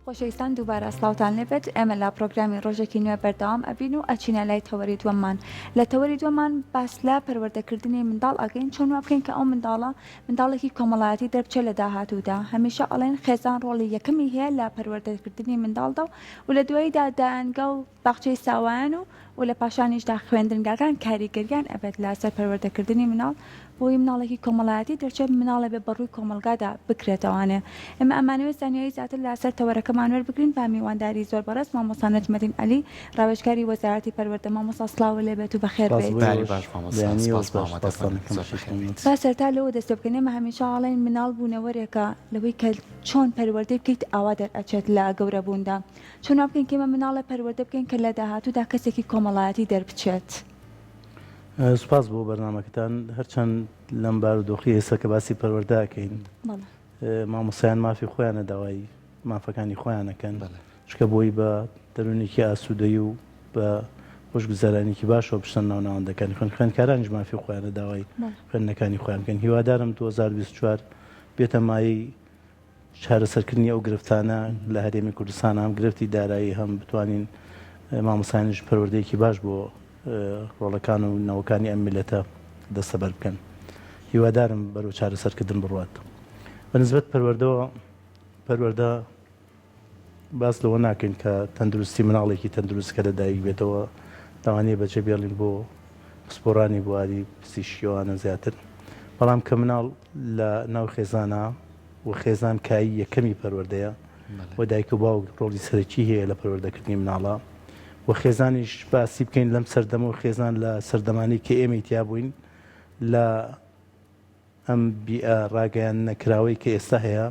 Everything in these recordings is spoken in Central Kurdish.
خۆشەویستان دووبارە سڵاوتان لێبێت ئێمە لە پرۆگرامی ڕۆژێکی نوێ بەردەوام ئەبین و ئەچینە لای تەوەری دووەممان لە تەوەری دووەمان باس لە پەروەردەکردنی منداڵ ئەگەین چۆن وا بکەین کە ئەو منداڵێکی کۆمەڵایەتی دەربچێ لە داهاتوودا هەمیشە ئەڵێن خێزان ڕۆڵی یەکەمی هەیە لە پەروەردەکردنی منداڵدا و لە دواییدا دایانگە و باخچەی ساوایان و لە پاشانیشدا خوێندنگاکان کاریگەریان ئەبێت لەسەر پەروەردەکردنی مناڵ بۆی مناڵێکی کۆمەڵایەتی دەرچێت مناڵە بێ بەڕووی کۆمەلگادا بکرێتەوانێ ئێمە ئەمانوێت زانیاری زیاتر لەسەر تەوەرەکەمان وەربگرین با میوانداری زۆر بەڕست مامۆستا نەجمەدین عەلی ڕاوێژکاری وەزارەتی پەروەردە مامۆستا سڵاو لێبێت و بەخێر بێت با سەرتا لەوە دەست بکەین ئێمە هەمیشە ئاڵێن مناڵ بوونەوەرێکە لەوەی کە چۆن پەروەردەی بکەیت ئاوا دەرئەچێت لە گەورەبووندا چۆن وا بکەین کە ئێمە مناڵە پەروەردە بکەین کە لە داهاتوودا کەسێکی کۆمەڵایەتی دەربچێت. سوپاس بۆ بەرنامەکەتان هەرچەند لەم بارودۆخی ئێستا کە باسی پەروەردەکەین مامۆسایان مافی خۆیانە داوای مافەکانی خۆیانەکەن چکە بۆی بە دەرونێکی ئاسوودەی و بە خۆشگوزارانێکی باشەوە پشتن ناوناوەندەکانی خوێندکارانیش مافی خۆیانە داوای خوێندنەکانی خۆیان بکەن هیوادارم 2024 بێتە مایەی چارەسەرکردنی ئەو گرفتانە لە هەرێمی کوردستان هەم گرفتی دارایی هەم بتوانین مامۆسایانیش پەروەردەیەکی باش بۆ ڕۆڵەکان و نەوەکانی ئەم میلەتە دەستەبەر بکەن هیوادارم بەرەو چارەسەرکردن بڕوات بەنسبەت پەروەردە باس لەوە ناکەین کە تەندروستی مناڵێکی تەندروست کە لەدایک بێتەوە داوانەیە بەجێ بێڵین بۆ پسپۆڕانی بواری پزیشکیەوانە زیاتر بەڵام کە مناڵ لە ناو خێزانە و خێزان کایی یەکەمی پەروەردەیە و دایک و باوک ڕۆڵی سەرەکی هەیە لە پەروەردەکردنی مناڵە و خێزانیش باسی بکەین لەم سەردەمە و خێزان لە سەردەمانی کە ئێمەی تیا بووین لە ئەم بیئە ڕاگەیان نەکراوەی کە ئێستا هەیە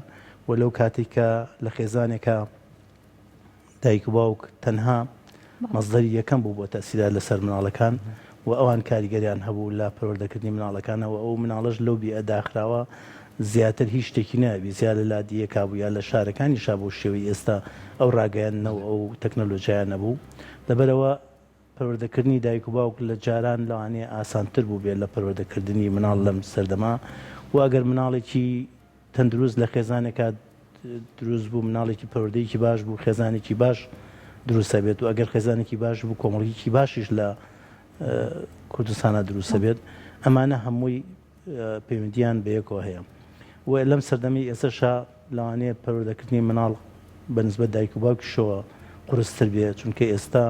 و لەو کاتێک کە لە خێزانێکە دایک و باوک تەنها مەزدەری یەکەم بوو بۆ تەسیرات لەسەر مناڵەکان و ئەوان کاریگەریان هەبوو لە پەروەردەکردنی مناڵەکانەوە ئەو مناڵەش لەو بیئە داخراوە زیاتر هیچ شتێکی نابی زیاد لە لادیەکا بوو یا لە شارەکانی شا بۆ شێوەی ئێستا ئەو ڕاگەیاندنەوە ئەو تەکنەلۆژیایان نەبوو لەبەرەوە پەروەردەکردنی دایک و باوک لە جاران لەوانەیە ئاسانتر بوو بێت لە پەروەردەکردنی مناڵ لەم سەردەما و ئەگەر مناڵێکی تەندروست لە خێزانێکا دروست بوو مناڵێکی پەروەردەیەکی باش بوو خێزانێکی باش دروستە بێت و ئەگەر خێزانێکی باش بوو کۆمەڵگێکی باشیش لە کوردستانە دروستە بێت ئەمانە هەمووی پەیوەندیان بەیەکەوە هەیە و لەم سەردەمی ئێستاشا لەوانەیە پەروەردەکردنی مناڵ بەنسبەت دایک و باوکیشەوە قورستر بێت چونکە ئێستا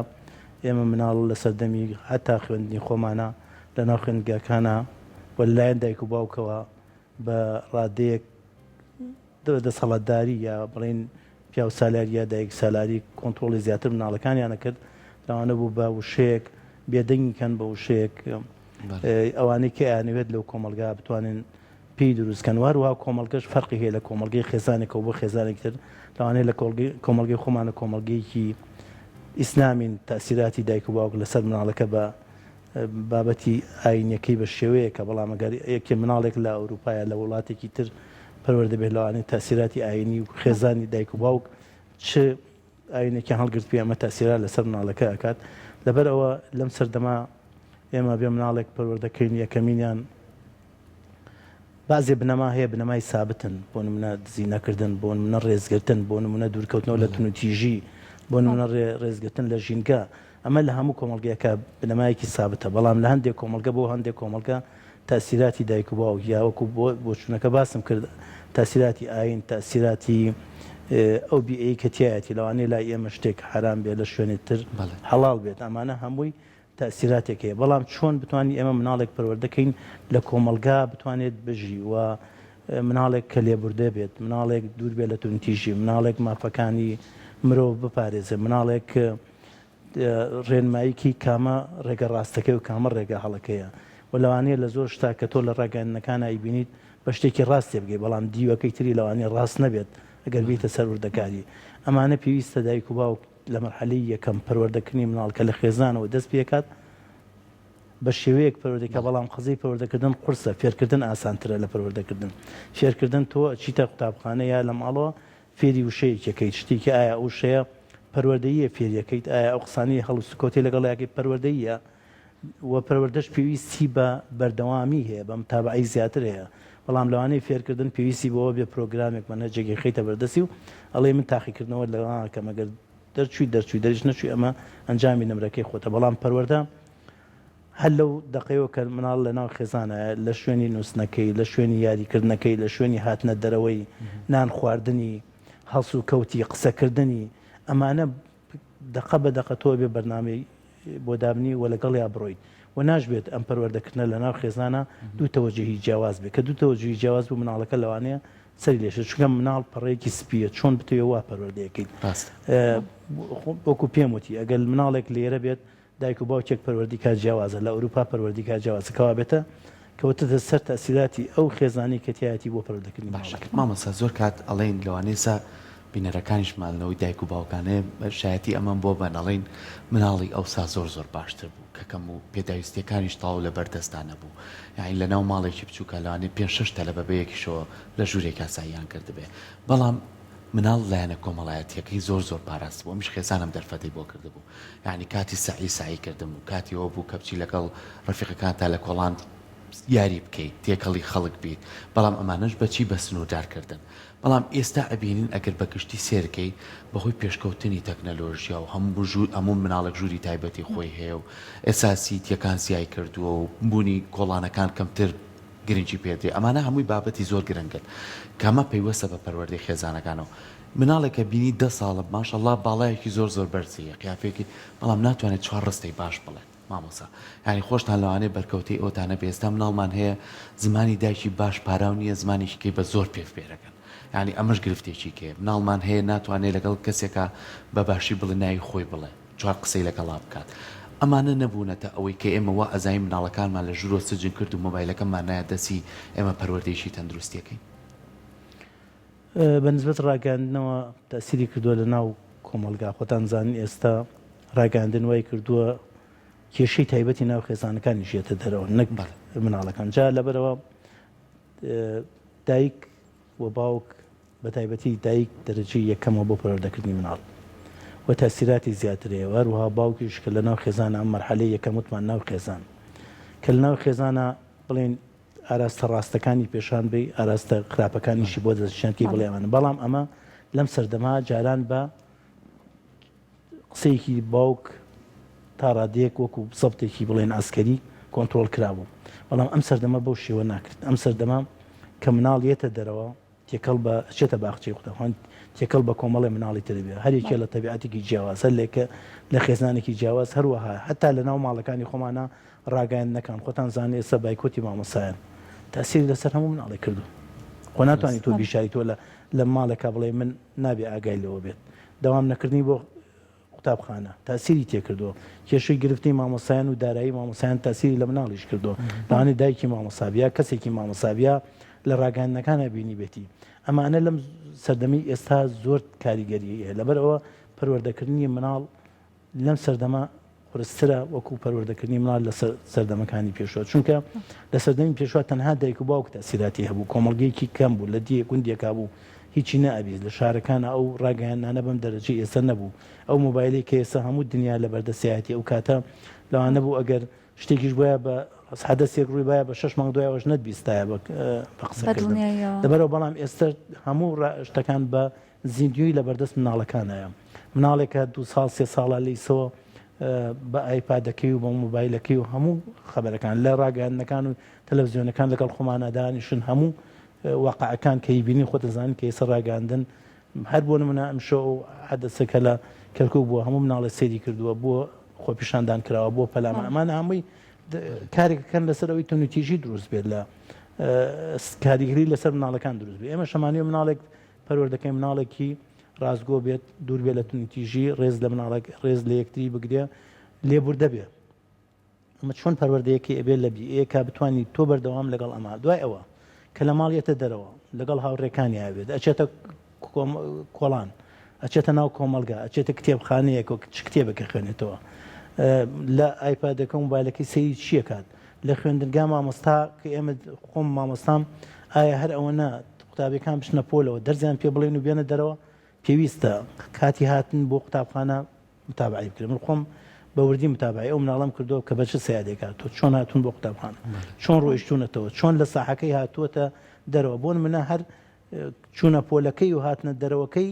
ئێمە مناڵ لە سەردەمی هەتا خوێندنی خۆمانە لە ناو خوێندگاکانە و لەلایەن دایک و باوکەوە بە ڕادەیەک دەسەڵاتداری یا بڵێن پیا و سالاری یا دایک سالاری کۆنتترۆلی زیاتر مناڵەکانیانە کرد لەوانە بوو بە وشەیەک بێدەنگیکەن بە وشەیەک ئەوانەی کە یانەوێت لەو کۆمەلگا بتوانن پێی دروستکەن وارەوە کۆمەلگەش فەرقی هەیە لە کۆمەلگەی خێزانێکەوە بۆ خێزانێکتر لەوانەیە لە کۆمەلگەی خۆمانە کۆمەلگەیەکی ئیسلامین تاسیراتی دایک و باوک لەسەر مناڵەکە بە بابەتی ئاینەکەی بە شێوەیە کە بەڵام ئەگەر یەکێ مناڵێک لە ئەوروپایە لە وڵاتێکی تر پەروەردە بێت لەوانەیە تاسیراتی ئاینی و خێزانی دایک و باوک چ ئاینێکی هەڵگرت پێ ئەمە تاسیرات لەسەر مناڵەکە ئەکات لەبەر ئەوە لەم سەردەما ئێمە بێ مناڵێک پەروەردەکەین یەکەمینیان بازێ بنەما هەیە بنەمای سابتن بۆ نمونە دزی نەکردن بۆ نمونە ڕێزگرتن بۆ نمونە دوورکەوتنەوە لە تونوتیژی بۆ نمونە ڕێزگرتن لە ژینگە ئەمە لە هەموو کۆمەلگەیەکە بنەمایەکی سابتە بەڵام لە هەندێک کۆمەلگە بۆ هەندێک کۆمەلگە تاسیراتی دایک و باوک یا وەکو بۆ چوونەکە باسم کرد تاسیراتی ئاین تاسیراتی ئەو بیئەی کە تایەتی لەوانەیە لای ئێمە شتێک حرام بێت لە شوێنێک تر حەڵاڵ بێت ئەمانە هەمووی تاسیراتێک هەیە بەڵام چۆن بتوانین ئێمە مناڵێک پەروەردەکەین لە کۆمەلگا بتوانێت بژی و مناڵێک کە لێبوردە بێت مناڵێک دوور بێت لە تونتیژی مناڵێک مافەکانی مرۆڤ بپارێزێ مناڵێک ڕێنماییکی کامە ڕێگە ڕاستەکەی و کامە ڕێگە هەڵەکەیە و لەوانەیە لە زۆر شتا کە تۆ لە ڕاگەیاندنەکان ئایبینیت بە شتێکی ڕاستێ بگەی بەڵام دیوەکەی تری لەوانەیە ڕاست نەبێت ئەگەر بیتە سەر وردەکاری ئەمانە پێویستە دایک و باوک لە مەرحەلەی یەکەم پەروەردەکردنی مناڵکە لە خێزانەوە دەست پێکات بە شێوەیەک پەروەردەکە بەڵام قسەی پەروەردەکردن قورسە فێرکردن ئاسانترە لە پەروەردەکردن فێرکردن تۆ چیتە قوتابخانە یا لە ماڵەوە فێری وشەیەکەکەیت شتێکی ئایا ئەو شەیە پەروەردەییە فێریەکەیت ئایا ئەو قسانی هەڵوسکۆتی لەگەڵ یاکەی پەروەردەییە و پەروەردەش پێویستی بە بەردەوامی هەیە بە متابعەی زیاتر هەیە بەڵام لەوانەیە فێرکردن پێویستی بەوە بێ پرۆگرامێک مەنهەجێکی خەیتە بەردەسی و ئەڵێ من تاقیکردنەوە لەکەم ئەگەر دەرچووی دەریش نەچووی ئەمە ئەنجامی نمرەکەی خۆتە بەڵام پەروەردە هەر لەو دقەیەوە کە مناڵ لە ناو خێزانە لە شوێنی نووسنەکەی لە شوێنی یاریکردنەکەی لە شوێنی هاتنە دەرەوەی نان خواردنی هەڵس و کەوتی قسەکردنی ئەمانە دقە بە دقە تۆ بێ بەرنامەی بۆ دابنی و لەگەڵ یا بڕۆیت و ناشبێت ئەم پەروەردەکردنە لە ناو خێزانە دوو تەوەجهی جیاواز بێت کە دوو تەوەجهی جیاواز بوو مناڵەکە لەوانەیە سەری لێشە چونکە مناڵ پەڕەیەکی سپیە چۆن بتوێ وا پەروەردەیەکەیت وەکو پێم وتی ئەگەر مناڵێک لێرە بێت دایک و باوکێک پەروەردی کات جیاوازە لە ئەوروپا پەروەردی کات جیاوازە کەوا بێتە کەوتە سەر تەسیراتی ئەو خێزانی کە تایەتی بۆ پەروەردەکردنی باشەکە مامۆستا زۆر کات ئەڵێن لەوانەیە بینەرەکانیشمانەوەی دایک و باوکانەیە شایەتی ئەمەم بۆ بەنەڵێن مناڵی ئەوسا زۆر باشتر بوو کەکەم و پێداویستیەکانیش تاو لە بەردەستانە بوو یاین لە ناو ماڵێکی بچووکە لەوانەیە 5-6 تەلە بەبەیەکیشەوە لە ژوورێک ئاساییان کردبێ بەڵام مناڵ لایەنە کۆمەڵایەتیەکەی زۆر پاراست بوو میش خێزانم دەرفەتی بۆ کردبوو یعنی کاتی سعی کردم و کاتی ئەوە بوو کە بچی لەگەڵ ڕەفیقەکان تا لە کۆڵان یاری بکەیت تێکەڵی خەڵک بیت بەڵام ئەمانەش بەچی بە سنووردارکردن بەڵام ئێستا ئەبینین ئەگەر بە گشتی سێرکەی بەهۆی پێشکەوتنی تەکنەلۆژیا و هەموو مناڵک ژووری تایبەتی خۆی هەیە و ئێساسی تیەکان زیای کردووە و بوونی کۆڵانەکان کەمتر گرنگی پێدێ ئەمانە هەمووی بابەتی زۆر گرنگن کەمە پەیوەستە بە پەروەردەی خێزانەکانەوە مناڵێکە بینی 10 ساڵە ماشەڵڵا باڵایەکی زۆر بەرزیە قیافێکی بەڵام ناتوانێت 4 ڕستەی باش بڵێت مامۆسا ینی خۆشتان لەوانەیە بەرکەوتەی ئەوتانە بێستا مناڵمان هەیە زمانی دایکی باش پاراو نییە زمانیشکی بە زۆر پێفێرەکەن ینی ئەمەش گرفتێکی کێ مناڵمان هەیە ناتوانێت لەگەڵ کەسێکە بە باشی بڵێ ناوی خۆی بڵێ چوار قسەی لەگەڵا بکات ئەمانە نەبوونەتە ئەوەی کە ئێمە وا ئەزای مناڵەکانمان لە ژوورۆ سجن کرد و مۆبایلەکەمان نایە دەسی ئێمە پەروەردەیەکی تەندروستیەکەی بەنسبەت ڕاگەاندنەوە تەسیری کردووە لە ناو کۆمەلگا خۆتان زانین ئێستا ڕاگەاندن وای کردووە کێشەی تایبەتی ناو خێزانەکانی ژێتە دەرەوە نەک مناڵەکان جا لەبەرەوە دایک و باوک بە تایبەتی دایک دەرەجەی یەکەمەوە بۆ پەروەردەکردنی مناڵ و تەسیراتی زیاترەیە هەروەها باوکیش کە لە ناو خێزانە ئەم مەرحەلەی یەکەم وتمان ناو خێزان کە لە ناو خێزانە بڵێن ئاراستە ڕاستەکانی پێشان بێ ئاراستە خراپەکانیشی بۆ دەستشانکی بڵێمانە بەڵام ئەمە لەم سەردەما جاران بە قسەیەکی باوک تا ڕادەیەک وەکو سەبتێکی بڵێن ئاسکەری کۆنتترۆل کرابوو بەڵام ئەم سەردەمە بەو شێوە ناکرد ئەم سەردەما کە مناڵ یێتە دەرەوە تێکەڵ بە چێتە باخچەی قوتەخۆن تێکەڵ بە کۆمەڵی مناڵی تربێ هەرێکە لە تەبیعەتێکی جیاواز هەر لێکە لە خێزانێکی جیاواز هەروەها هەتا لە ناو ماڵەکانی خۆمانە ڕاگەاندنەکان خۆتان زانێ ئێستا بایکۆتی مامۆسایان تاسیری لەسەر هەموو مناڵی کردو خۆ ناتوانانی تۆ بیشاری تۆ لە ماڵێکا بڵێ من نابێ ئاگای لەوە بێت دەوام نەکردنی بۆ قوتابخانە تاسیری تێکردووە کێشەی گرفتی مامۆسایان و دارایی مامۆسایان تاسیری لە مناڵیش کردووە لەوانێ دایکی مامۆسابیا کەسێکی مامۆسابیا لە ڕاگەاندنەکانە بینی بێتی ئەمانە لەم سەردەمی ئێستا زۆر کاریگەریە لەبەرەوە پەروەردەکردنی مناڵ لەم سەردەما قورسترە وەکو پەروەردەکردنی مناڵ لە سەردەمەکانی پێشوە چونکە لە سەردەمی پێشوە تەنها دایک و باوک تاسیراتی هەبوو کۆمەڵگەیەکی کەم بوو لە دیە گوندێکا بوو هیچی نەئەبیست لە شارەکانە ئەو ڕاگەیاندانە بەم دەرەجەی ئێستا نەبوو ئەو مۆبایلەی کە ئێستا هەموو دنیا لە بەردەستایەتی ئەو کاتە لەوانە بوو ئەگەر شتێکیش بۆیە بە حدەسێک ڕووی باە بە 6 مانگ دوایەوەش نەتبیستایە بە قسەکردن دەبەرەوە بەڵام ئێستا هەموو شتەکان بە زیندوی لە بەردەست مناڵەکانەیە مناڵێکە 2 ساڵ 3 ساڵە لەیسەوە بە ئایپادەکەی و بە مۆبایلەکەی و هەموو خەبەرەکان لە ڕاگەاندنەکان و تەلەڤیزیۆنەکان لەگەڵ خۆمانەدانیشن هەموو واقعەکان کە بیبینی خۆتە زانین کە ئێستا ڕاگەاندن هەر بۆ نمونە ئەمشۆ و حدەسەکە لە کەرکووک بووە هەموو مناڵە سێری کردووە بۆ خۆپیشاندان کراوە بۆ پەلامە ئەمانە هەمووی کارێکەکەن لەسەرەوەی تونوتیژی دروست بێت لە کاریگەری لەسەر مناڵەکان دروست بێت ئێمە شەمانیە مناڵێک پەروەردەکەی مناڵێکی ڕازگۆ بێت دوور بێت لە تونوتیژی ڕێز لە مناڵێک ڕێز لە یەکتری بگرێ لێبوردە بێ ئەمە چۆن پەروەردەیەکی ئەبێت لە بیئەکە بتوانانی تۆ بەردەوام لەگەڵ ئەمە دوای ئەوە کە لە ماڵیەتە دەرەوە لەگەڵ هاوڕێکانی ئاوێت ئەچێتە کۆڵان ئەچێتە ناو کۆمەلگا ئەچێتە کتێبخانەیەک چ کتێبەکە خوێنێتەوە لە ئایپادەکە مۆبایلەکەی سەیری چییە کات لە خوێندنگا مامۆستا کە ئێمە خۆم مامۆستام ئایا هەر ئەوەنە قوتابیەکان بچنە پۆلەوە دەرزیان پێ بڵێن و بێنە دەرەوە پێویستە کاتی هاتن بۆ قوتابخانە متابعی بکرێن من خۆم بە وردی متابعی ئەو مناڵم کردەوە کە بە چه سەیادێکات تۆ چۆن هاتون بۆ قوتابخانە چۆن ڕۆیشتونەتەوە چۆن لە ساحەکەی هاتووەتە دەرەوە بۆن منە هەر چوونە پۆلەکەی و هاتنە دەرەوەکەی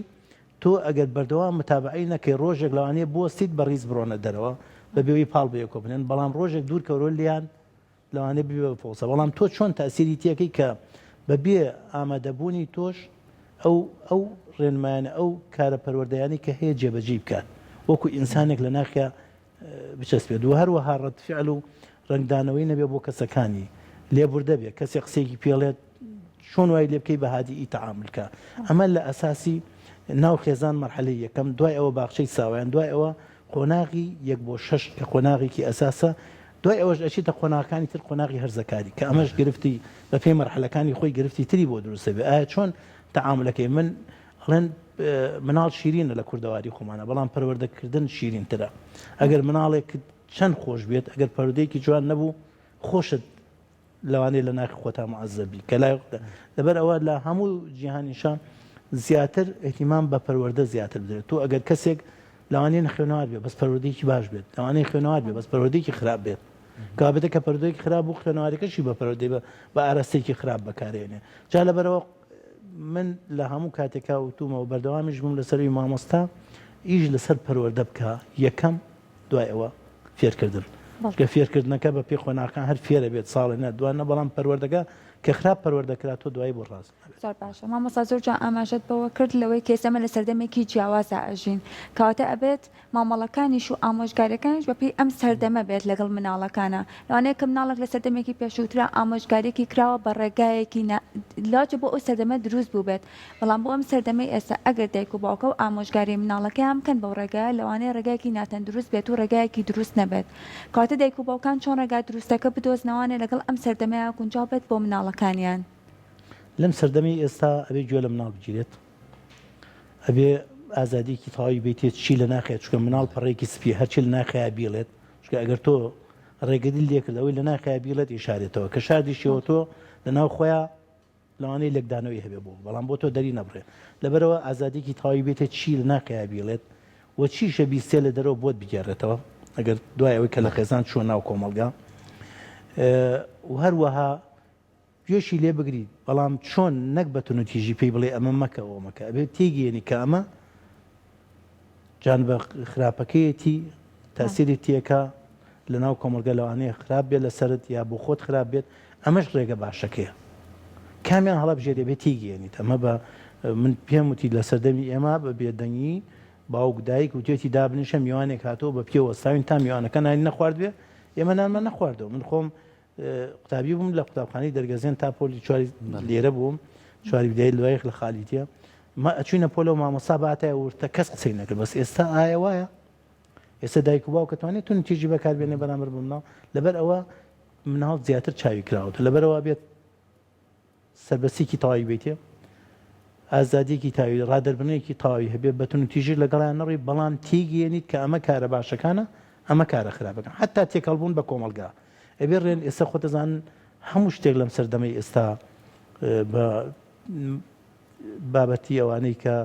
تۆ ئەگەر بەردەوام متابعی نەکەی ڕۆژێک لەوانەیە بۆستیت بەڕیز بڕۆنە دەرەوە بە بێەوەی پاڵ بێ کۆ بنێن بەڵام ڕۆژێک دوور کەورۆ لیان لەوانێ ببێ پۆسە بەڵام تۆ چۆن تاسیری تێکەی کە بەبێ ئامادەبوونی تۆش ئەو ڕێنمایانە ئەو کارە پەروەردەیانی کە هەیە جێبەجێ بکات وەکو ئینسانێک لە ناخیا بچەسبێت و هەروەها ڕەتفعل و ڕنگدانەوەی نەبێ بۆ کەسەکانی لێبوردە بێ کەسێک قسێکی پێڵێت چۆن وای لێ بکەی بە هادی تەعاملکە ئەمە لە ئەساسی ناو خێزان مەرحلەی یەکەم دوای ئەوە باخچەی ساوایان دوای ئەوە قۆناغی 1/6 کە قۆناغێکی ئەساسە دوای ئەوەش ئەچیتە قۆناغەکانی تر قۆناغی هەرزەکاری کە ئەمەش گرفتی بە پێی مەرحلەکانی خۆی گرفتی تری بۆ دروستە بێ ئایا چۆن تەعاملەکەی من ئەڵێن مناڵ شیرینە لە کوردەواری خۆمانە بەڵام پەروەردەکردن شیرینترە ئەگەر مناڵێک چەند خۆش بێت ئەگەر پەرودەیەکی جوان نەبوو خۆشت لەوانەیە لە ناخی خۆتا معەزەبی کە لەبەر ئەوە لە هەموو جیهانیشان زیاتر احتیمام بە پەروەردە زیاتر بدرێت تۆ ئەگەر کەسێک لەوانەیە نەخوێنەوار بێت بەس پەروەردەیەکی باش بێت لەوانەیە خوێنەوار بێت بەس پەروەردەیەکی خراپ بێت کابێتە کە پەروەردەیەکی خراپ بوو خوێنەوارەکەشی بە پەروەردەی بە ئاراستەیەکی خراپ بەکارێنێ جا لەبەرەوە من لە هەموو کاتێکا وتومەوە بەردەوامیش بووم لەسەروی مامۆستا ئیش لەسەر پەروەردە بکە یەکەم دوای ئەوە فێرکردن کە فێرکردنەکە بە پێ خۆناکان هەر فێرە بێت ساڵی نە دوانە بەڵام پەروەردەکە کە خراپ پەروەردەکرات تۆ دوای بۆ ڕاست زۆر باشە مامۆستا زۆر جا ئاماژەت بەوە کرد لەوەی کێسەمە لە سەردەمێکی جیاوازە ئەژین کەواتە ئەبێت مامەڵەکانیش و ئامۆژگاریەکانیش بەپێی ئەم سەردەمە بێت لەگەڵ مناڵەکانە لەوانەیە کە مناڵێک لە سەردەمێکی پێشووترا ئامۆژگارێکی کراوە بە ڕێگایەکی لاجە بۆ ئەو سەردەمە دروست بوو بێت بەڵام بۆ ئەم سەردەمەی ئێستا ئەگەر دایک و باوکە و ئامۆژگاری مناڵەکەیان بکەن بەو ڕێگایە لەوانەیە ڕێگایەکی ناتەن دروست بێت و ڕێگایەکی دروست نەبێت کەواتە دایک و باوکان چۆن ڕێگا دروستەکە بدۆزنەوانێ لەگەڵ ئەم سەردەمەیە گونجاو بێت بۆ مناڵەکانیان لەم سەردەمی ئێستا ئەبێ گوێ لە مناڵ بگیرێت ئەبێ ئازادیکی تەواوی بێتێت چی لە ناخێت چکە مناڵ پەڕێکی سپی هەرچی لە ناخەیە بیڵێت چکە ئەگەر تۆ ڕێگەدی لێکردەوەی لە ناخەیە بیڵێت ئیشارێتەوە کە شاردیشیەوە تۆ لە ناو خۆیان لەوانەیە لێکدانەوەی هەبێ بوو بەڵام بۆ تۆ دەری نەبڕێت لەبەرەوە ئازادیکی تەواوی بێتێت چی لە ناخەیە بیڵێت و چیشە بیستێ لە دەرەوە بۆت بگێڕێتەوە ئەگەر دوای ئەوەی کە لە خێزان چوە ناو کۆمەڵگا و هەروەها گوێشی لێ بگریت بەڵام چۆن نەک بەتون و تیژی پێی بڵێ ئەمە مەکە ئەوە مەکە ئەبێ تێگەێنی کە ئەمە جان بە خراپەکەیەتی تاسیری تێکە لە ناو کۆمەلگە لەوانەیە خراپ بێت لەسەرت یا بۆ خۆت خراپ بێت ئەمەش ڕێگە باشەکەیە کامیان هەڵە بژێرێ بێت تێگەێنیت ئەمە بە من پێم وتی لە سەردەمی ئێمە بە بێدەنگی باوک دایک و توێتی دابنیشە میوانێک هاتەوە بە پێوە ساوین تا میوانەکە نانی نەخوارد بێ ئێمە نانمە نەخواردەوە من خۆم قوتابی بووم لە قوتابخانەی دەرگەزێن تا پۆلی چواری لێرە بووم چواری بدایت لەوەیەک لە خالیتیە ئەچوینە پۆلە و مامۆستا باتای ورتە کەس قسەی نەکرد بەس ئێستا ئایا وایە ئێستا دایک و باوکە توانێت تون تیژی بەکاربێنێ بەرامبەر بە مناڵ لەبەر ئەوە مناڵ زیاتر چاوی کراوەتە لەبەرەوە بێت سەربەسیکی تەواوی بێتێ ئازادیەکی تاوی ڕادەربنەیەکی تەواوی هەبێت بەتون تیژی لەگەڵیان نەڕی بەڵام تێگەێنیت کە ئەمە کارە باشەکانە ئەمە کارە خراپەکان حتا تێکەڵبوون بە کۆمەلگا ئەبێ ڕێن ئێستا خۆتەزان هەموو شتێک لەم سەردەمەی ئێستا بە بابەتی ئەوانەی کە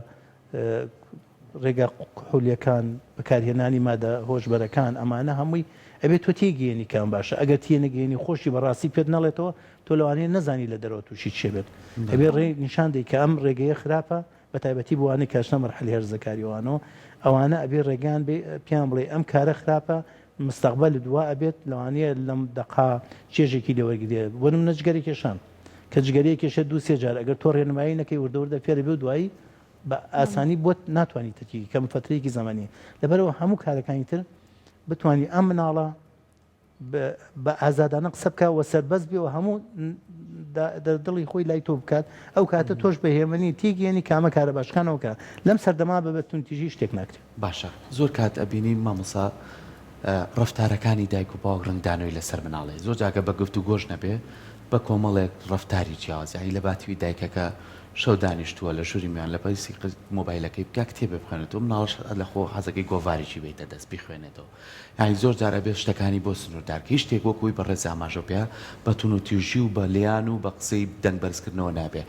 ڕێگا قوحولیەکان بەکارهێنانی مادە هۆشبەرەکان ئەمانە هەمووی ئەبێت تۆ تێگەێنی کام باشە ئەگەر تێنەگەێنی خۆشی بەڕاستی پێت نەڵێتەوە تۆ لەوانەیە نەزانی لە دەرەوە تووشی چێ بێت ئەبێ ڕێ نیشان دەی کە ئەم ڕێگەیە خراپە بە تایبەتی بۆوانەی کاشنە مەرحەلی هەرزەکاریەوەوانەوە ئەوانە ئەبێ ڕێگان پیان بڵێ ئەم کارە خراپە مستقبل دوا ئەبێت لەوانەیە لەم دقا چێژێکی لێوەرگێت بۆنم نەجگەری کێشان کە جگەری کێشە دو سێ جار ئەگەر تۆ ڕێنمایی نەکەی وردەوردە فێرە بێ دوایی بە ئاسانی بۆت ناتوانانی تەکی کەم فترەیەکی زمانی لەبەرەوە هەموو کارەکانی تر بتوانانی ئەم مناڵە بە ئازادانە قسە بکە و سەربەست بێەوە هەموو دڵی خۆی لای تۆ بکات ئەو کاتە تۆش بە هێمنی تێگەێنی کامە کارە باشەکانەوەکە لەم سەردەما بەبێتون تیژی شتێک ناکرێت باشە زۆر کات ئەبینی مامۆسا ڕفتارەکانی دایک و باوک ڕنگدانەوەی لەسەر مناڵێ زۆر جاگە بە گفت و گۆش نەبێ بە کۆمەڵێک ڕفتاری جیاوازی لە باتوی دایکەکە شەو دانیشتووە لە ژووری میان لە پەیسی مۆبایلەکەی بکە کتێبێ بخوێنێتەوە مناڵش لە خۆ حەزەکەی گۆڤارێکی بێتە دەست بخوێنێتەوە یانی زۆر جارە بێ شتەکانی بۆ سنووردارکە شتێک وەکوی بەڕێز ئاماژە پێ بە تون و تیژی و بە لیان و بە قسەی دەنگ بەرزکردنەوە نابێ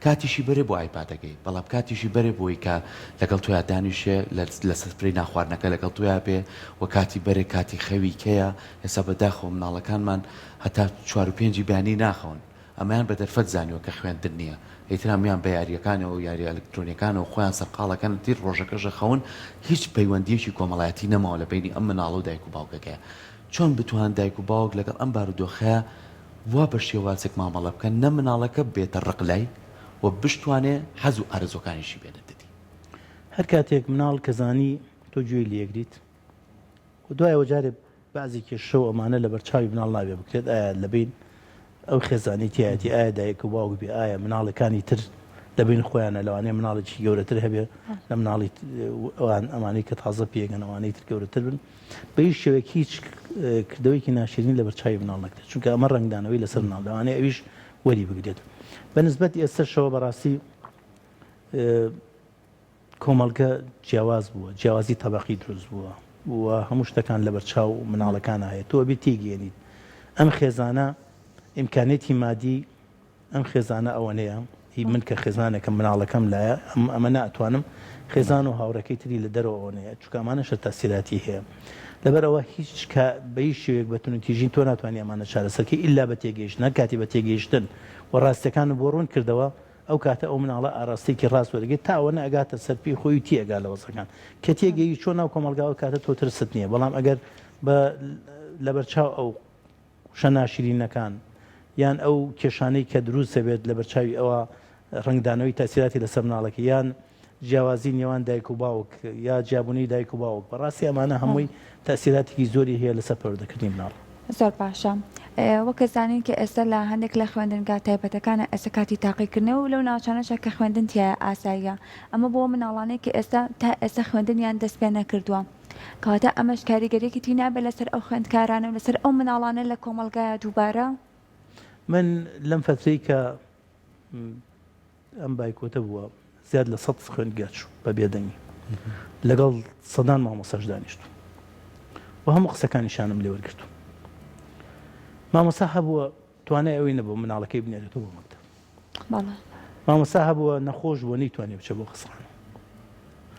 کاتیشی بەرێ بۆ ئایپادەکەی بەڵام کاتیشی بەرێ بۆی کە لەگەڵ تویا دانیشێ لە سەرپری ناخواردنەکە لەگەڵ تویا بێ و کاتی بەرێ کاتی خەوی کەیە ئێستا بەداخەوە مناڵەکانمان هەتا 4 و 5 بیانی ناخەون ئەمایان بە دەرفەت زانیوە کە خوێندن نییە ئیترامیان بە یاریەکانەوە و یاری ئەلکترۆنیەکانەوە خۆیان سەرقاڵەکەن تیر ڕۆژەکەژە خەون هیچ پەیوەندیەکی کۆمەڵایەتی نەماوە لە بینی ئەم مناڵە و دایک و باوکەکەیە چۆن بتوان دایک و باوک لەگەڵ ئەم بارودۆخەیە وا بە شێوازێک مامەڵە بکەن نە مناڵەکە بێتە ڕقلای و بشتوانێ حەز و ئارەزۆکانیشی بێنێتێتی هەر کاتێک مناڵ کەزانی تۆ گوێی لێگریت و دوایەوە جارێ بازێکی شەو ئەمانە لە بەرچاوی مناڵ نابێ بکرێت ئایا لەبین ئەو خێزانیتیایەتی ئایا دایک و باوک بێ ئایا مناڵەکانی تر لەبین خۆیانە لەوانەیە مناڵێکی گەورەتر هەبێ لە مناڵی ئەوان ئەمانەی کە تازە پێگەن ئەوانەی تر گەورەتر بن بە هیچ شێوەیەک هیچ کردەوەیکی ناشرین لە بەرچاوی مناڵ نەکرێت چونکە ئەمە ڕنگدانەوەی لەسەر مناڵ لەوانەیە ئەویش وەری بگرێت بەنسبەت ئێستاشەوە بەڕاستی کۆمەڵگە جیاواز بووە جیاوازی تەبەقی دروست بووە و هەموو شتەکان لە بەرچاو مناڵەکان هەیە تۆ بێ تێگەێنیت ئەم خێزانە ئیمکانێتی مادی ئەم خێزانە ئەوەنەیە هی من کە خێزانێکم مناڵەکەم لایە ئەمە ناتوانم خێزان و هاوڕەکەی تری لە دەرەوەەیە چکامانەشە تاسیراتی هەیە لەبەرەوە هیچ بە هیچ شێوێک بەتون تیژین تۆ ناتوانانی ئەمانە چارەسەرکەی ئللا بە تێگەیشتن کاتی بە تێگەیشتن و ڕاستەکان بۆ ڕوون کردەوە ئەو کاتە ئەو مناڵە ئاراستێکی ڕاست وەرگێت تاوەنە ئەگاتە سەرپی خۆی تێگا لە وەسەکان کە تێگەی چۆن ناو کۆمەلگاوە کاتە تۆ ترست نییە بەڵام ئەگەر لە بەرچاو ئەو شەناشرینەکان یان ئەو کێشانەی کە دروستە بێت لە بەرچاوی ئەوە ڕنگدانەوەی تاسیراتی لەسەر مناڵەکە یان جیاوازی نێوان دایک و باوک یا جیابوونی دایک و باوک بەڕاستی ئەمانە هەمووی تاسیراتێکی زۆری هەیە لەسەر پەروەردەکردنی مناڵ زۆر باشە وەکە زانین کە ئێستا لە هەندێک لە خوێندنگا تایبەتەکانە ئێستا کاتی تاقیکردنەوە و لەو ناوچانەشە کە خوێندن تایە ئاساییە ئەمە بۆ مناڵانەی کە ئێستا تا ئێستا خوێندنیان دەست پێ نەکردووە کەواتە ئەمەش کاریگەریەکی تی نابێت لەسەر ئەو خوێندکارانە و لەسەر ئەو مناڵانە لە کۆمەلگایە دووبارە من لەم فترەی کە ئەم بایکۆتە بووە زیاد لە 100 خوێندگا چوو بە بێدەنگی لەگەڵ سەدان مامۆساش دانیشتوو و هەموو قسەکانیشانم لێ وەرگرتووە مامۆسا هەبووە توانای ئەوەی نەبوو مناڵەکەی بنێرێتەوە بۆ مەکتەب مامۆسا هەبووە نەخۆش بووە نەیتوانێ بچێت بۆ قسەخانە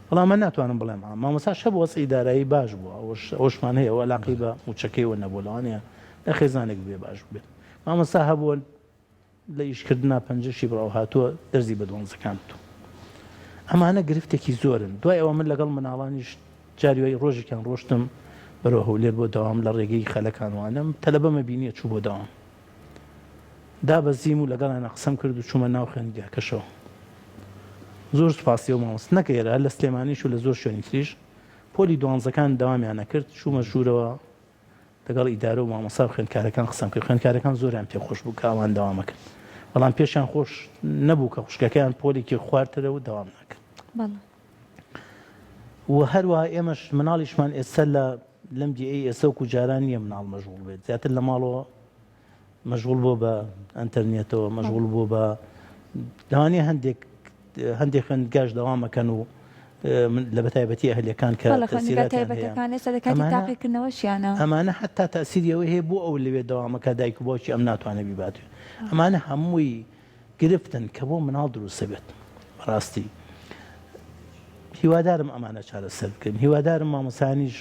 بەڵام من ناتوانم بڵێم مامۆسا شەبووە وەسە ئیدارایی باش بووە ئەوشمان هەیە ئەوە علاقەی بە موچەکەیەوە نەبوو لەوانەیە لە خێزانێک بێ باش بێت مامۆستا هەبووە لە ئیشکردنا پەنجەشی بڕاو هاتووە دەرزی بە دۆنزەکان تو ئەمانە گرفتێکی زۆرن دوای ئەوە من لەگەڵ مناڵانیش جاریوەی ڕۆژێکیان ڕۆشتم بەرەوە هەولێر بۆ داوام لە ڕێگەی خەلەکانوانم تەلەبەمە بینیە چوو بۆ داوام دابەزیم و لەگەڵانە قسەم کرد و چوومە ناو خوێندگاکەشەوە زۆر سوپاسی و مامۆستا نەکەیرە لە سلێمانیش و لە زۆر شوێنی تریش پۆلی دوانزەکان داوامیان نەکرد چوومە ژوورەوە لەگەڵ ئیدارە و مامۆستا و خوێندکارەکان قسەم کرد خوێندکارەکان زۆریان پێ خۆش بوو کە ئەوان داوامەکرد بەڵام پێشیان خۆش نەبوو کە خوشکەکەیان پۆلێکی خواردترە و داوام ناکرد و هەروەها ئێمەش مناڵیشمان ئێستا لەم دیئەی ئێستا وەکو جاران نییە مناڵ مەژغوڵ بێت زیاتر لە ماڵەوە مەژغوڵ بۆ بە ئەنتەرنێتەوە مەژغوڵ بۆ بە لەوانەیە هەندێک خوێندگاش داوامەکەن و لە بەتایبەتی ئەهلیەکان کە ئەمانە حتا تاسیریەوە هەیە بۆ ئەو لەوێ داوامەکە دایک و باوکی ئەم ناتوانێت بیباتێ ئەمانە هەمووی گرفتن کە بۆ مناڵ دروستە بێت بەڕاستی هیوادارم ئەمانە چارەسەر بکەین هیوادارم مامۆسایانیش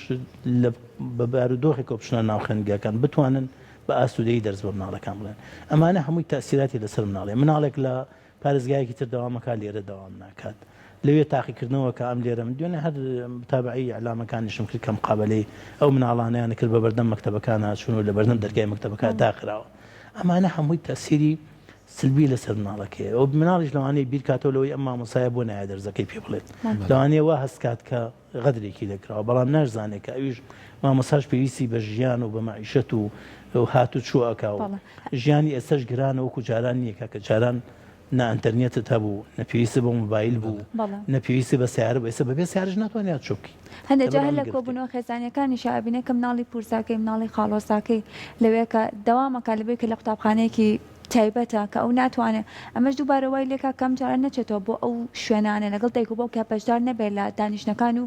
بە بارودۆخێک بچنە ناو خوێندگاکان بتوانن بە ئاسوودەیی دەرز بە مناڵەکان بڵێن ئەمانە هەمووی تاسیراتی لەسەر مناڵێ مناڵێک لە پارێزگایەکی تر داوامەکە لێرە داوام ناکات لەوێ تاقیکردنەوە کە ئەم لێرە دوێنێ هەر تابعی ئەعلامەکانیشم کرد کەم قابلەی ئەو مناڵانیان کرد بە بەردەم مەکتەبەکانە چون و لە بەردەم دەرگای مەکتەبەکە داخراوە ئەمانە هەمووی تاسیری سلبی لەسەر مناڵەکەی ئەو مناڵیش لەوانەیە بیرکاتەوە لەوەی ئەم مامۆسایە بۆ نایە دەرزەکەی پێ بڵێت لەوانەیە وا هەستکات کە غەدرێکی دەکراوە بەڵام ناشزانێت کە ئەویش مامۆساش پێویستی بە ژیان و بە معیشەت و هاتو چوو ئەکاوە ژیانی ئێستش گرانە وەکو جاران نییە کە جاران نە ئەنتەرنێتت هەبوو نەپێویستە بە مۆبایل بوو نەپێویستی بە سیارە بە ئێستا بەبێ سیارش ناتوانێت چووکی هەندێک جا لە کۆبوونەوە خێزانیەکانی شابینێ کە مناڵی پورساکەی مناڵی خاڵۆساکەی لەوێ کە دەوامەکە لەبێ کە لە قوتابخانەیەکی تایبەتە کە ئەو ناتوانێت ئەمەش دووبارە وای لێکا کەم جارە نەچێتەوە بۆ ئەو شوێنانە لەگەڵ دایک و باوکە بەشدار نەبێت لە دانیشتەکان و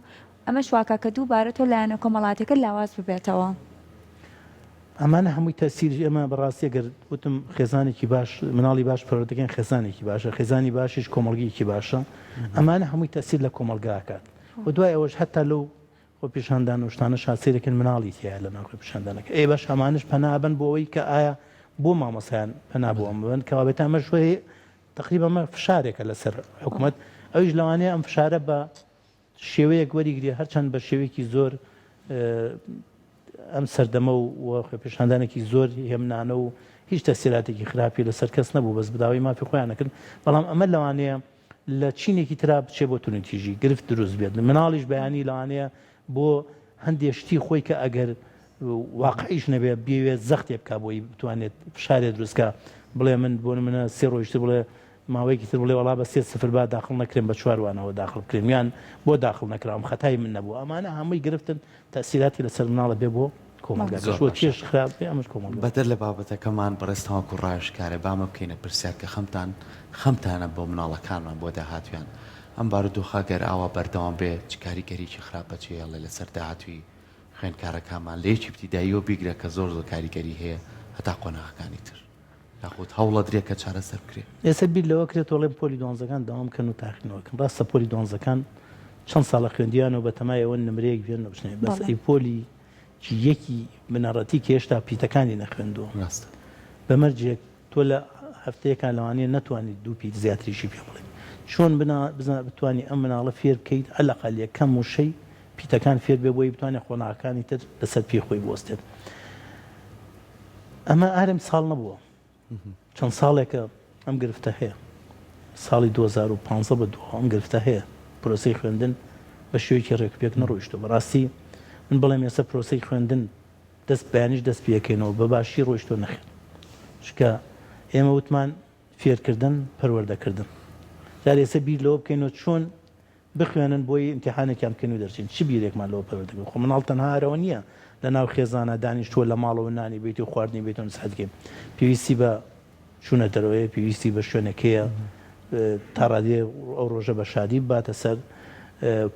ئەمەش واکە کە دووبارە تۆ لایەنە کۆمەڵاتەکە لاواز ببێتەوە ئەمانە هەمووی تەسیر ئێمە بەڕاستی گەر وتم خێزانێکی باش مناڵی باش پەروەردەکەن خێزانێکی باشە خێزانی باشیش کۆمەڵگەیەکی باشە ئەمانە هەمووی تەسیر لە کۆمەلگاکات و دوای ئەوەش هەتا لەو خۆ پیشاندان و شتانە شاسیرێکن مناڵی تایە لە ناو پیشاندانەکە ئێ باش ئەمانش پەنابن بۆ ئەوەی کە ئایا بۆ مامۆسایان پەنابووەم بن کەوابێت ئەمە شوێ تقریبا ئەمە فشارێکە لەسەر حکوومەت ئەویش لەوانەیە ئەم فشارە بە شێوەیەک وەریگری هەرچەند بە شێوەیەکی زۆر ئەم سەردەمە و خۆپێشاندانێکی زۆر هێمنانە و هیچ تەسیراتێکی خراپی لەسەر کەس نەبوو بەس بداوای مافی خۆیان نەکرد بەڵام ئەمە لەوانەیە لە چینێکی ترا بچێ بۆ تونتیژی گرفت دروست بێت مناڵیش بەیانی لەوانەیە بۆ هەندێک شتی خۆی کە ئەگەر واقعیش نەبێت بێوێت زەختێ بکە بۆی بتوانێت فشارێ دروستکە بڵێ من بۆ منە سێ ڕۆژتر بڵێ ماوەیەکی تر بڵێ وڵا بە 3-0 با داخل نەکرێن بە چواروانەوە داخل کرێن یان بۆ داخل نەکراوم خەتای من نەبوو ئەمانە هەمووی گرفتن تەسیراتی لەسەر مناڵە بێ بۆ کۆمەلگاش خراپ ئەمەش کۆمەلگا بەدەر لە بابەتەکەمان بەڕێستەوەکو ڕایشکارێ بامە بکەینە پرسیار کە خەمتانە بۆ مناڵەکانمان بۆ داهاتویان ئەم بارودۆخە گەر ئاوا بەردەوام بێ چ کاریگەریی خراپە چێڵێ لەسەر داهاتوی خوێندکارەکانمان لێکی ابتیداییەوە بیگرە کە زۆر کاریگەری هەیە هەتا قۆناغەکانی تر یاخود هەوڵە درێکە چارەسەر بکرێت ئێستا بیر لەوە کرێت وڵێ پۆلی دۆنزەکان داوام بکەن و تاقینەوەکەن ڕاستە پۆلی دۆنزەکان چەند ساڵە خوێندیانەوە بە تەمای ئەوە نمرەیەک بێن بچنێ بەس ئەی پۆلی یەکی بنەڕەتی کە هێشتا پیتەکانی نەخوێندووە ڕاستە بەمەرجێک تۆ لە هەفتەیەکان لەوانەیە نەتوانیت دوو پیت زیاتریشی پێ بڵێ چۆن بتوانانی ئەم مناڵە فێر بکەیت ئەلەقەل یەکەم وشەی پیتەکان فێر بێ بۆی بتوانێت خۆناغەکانی تر لەسەر پێی خۆی بوەستێت ئەمە ئارم ساڵ نەبووە چەند ساڵێکە ئەم گرفتە هەیە ساڵی 2015 بە دووە ئەم گرفتە هەیە پرۆسەی خوێندن بە شێوەیەکی ڕێکپێک نەڕۆیشتووە بەڕاستی من بڵێم ئێستا پرۆسەی خوێندن دەست بەیانیش دەست پێکەینەوە بە باشی ڕۆیشتۆ نەخێن چکە ئێمە وتمان فێرکردن پەروەردەکردن جار ئێستا بیر لەوە بکەینەوە چۆن بخوێنن بۆی امتحانێکیان بکەین و دەرچین چی بیرێکمان لەوە پەروەردەکەین خۆ مناڵ تەنها هەرەوە نییە لە ناو خێزانە دانیشتووە لە ماڵەوە نانی بێتی و خواردنی بێتەوە نسحەتکەین پێویستی بە چوونە دەرەوەی پێویستی بە شوێنەکەیە تا ڕادێ ئەو ڕۆژە بە شادی باتە سەر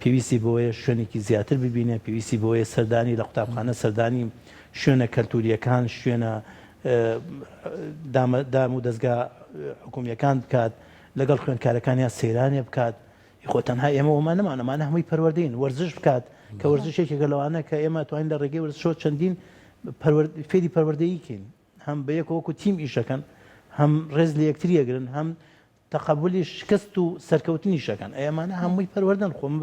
پێویستی بۆیە شوێنێکی زیاتر ببینێ پێویستی بۆیە سەردانی لە قوتابخانە سەردانی شوێنە کەلتوریەکان شوێنە دام و دەستگا حکومیەکان بکات لەگەڵ خوێندکارەکانیان سەیرانێ بکات خۆ تەنها ئێمە ومان نەمانەمانە هەمووی پەروەردەین وەرزش بکات کە وەرزشێکێکە لەوانە کە ئێمە توانین لە ڕێگەی وەرزشەوە چەندین فێری پەروەردەییکەین هەم بە یەکەوەکو تیم ئیشەکەن هەم ڕێز لە یەکتری ئەگرن هەم تەقەبولی شکست و سەرکەوتنی شەکەن ئەمانە هەمووی پەروەردەن خۆم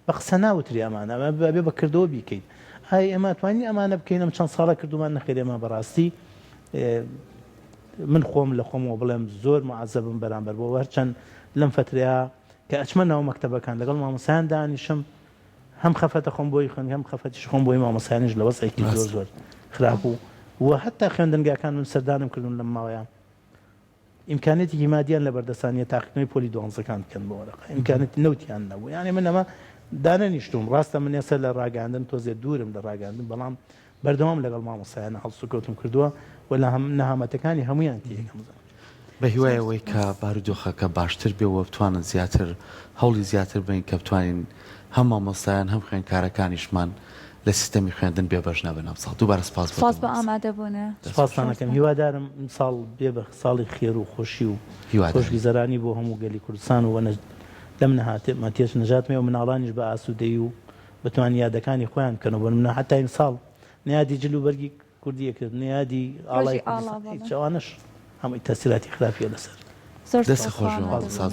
بە قسە ناوتری ئەمانە ئەمە بێ بەکردەوە بیکەیت ئای ئێمە توانین ئەمانە بکەین ئەم چەند ساڵە کردومان نەخێر ئێمە بەڕاستی من خۆم لە خۆمەوە بڵێم زۆر معەزەبم بەرامبەر بۆ هەرچەند لەم فترەیە کە ئەچمە ناو مەکتەبەکان لەگەڵ مامۆسایان دانیشم هەم خەفەتە خۆم بۆی خوێن هەم خەفەتیش خۆم بۆی مامۆسایانیش لە وەسعێکی زۆر خراپ و هەتا خوێندنگاکان من سەردانم کردون لەم ماوەیە ئیمکانێتی مادیان لە بەردەستانیە تاقیکردنەوەی پۆلی دۆنزەکان بکەن بۆ وەرەقە ئیمکانێتی نەوتیان نەبوو یعنی من ئەمە دانەنیشتوم ڕاستە من ێستا لە ڕاگەاندن تۆزێ دوورم لە ڕاگەاندن بەڵام بەردەوام لەگەڵ مامۆسایانە هەڵسوکەوتم کردووە و لە نەهامەتەکانی هەمویان تێکەم بە هیوایەوەی کە بارودۆخەکە باشتر بێەوە بتوانن زیاتر هەوڵی زیاتر بین کە بتوانین هەم مامۆستایان هەم خوێندکارەکانیشمان لە سیستەمی خوێندن بێبەش نەبن ئەم ساڵ دووبارە سپاس بە ئامادەبوونە سپاسانەکەم هیوادارم ساڵ بێ بە ساڵی خێر و خۆشی و خۆشگوزەرانی بۆ هەموو گەلی کوردستان و لەم ماتێش نەژاتمێ و مناڵانیش بە ئاسوودەی و بتوان یادەکانی خۆیان بکەنەوە بن منە حتا ئیمساڵ نیادی جلوبەرگی کوردیەکرد نیادی ئاڵای چاوانش هەمووی تەسیراتی خراپیە لەسەر دەست خۆش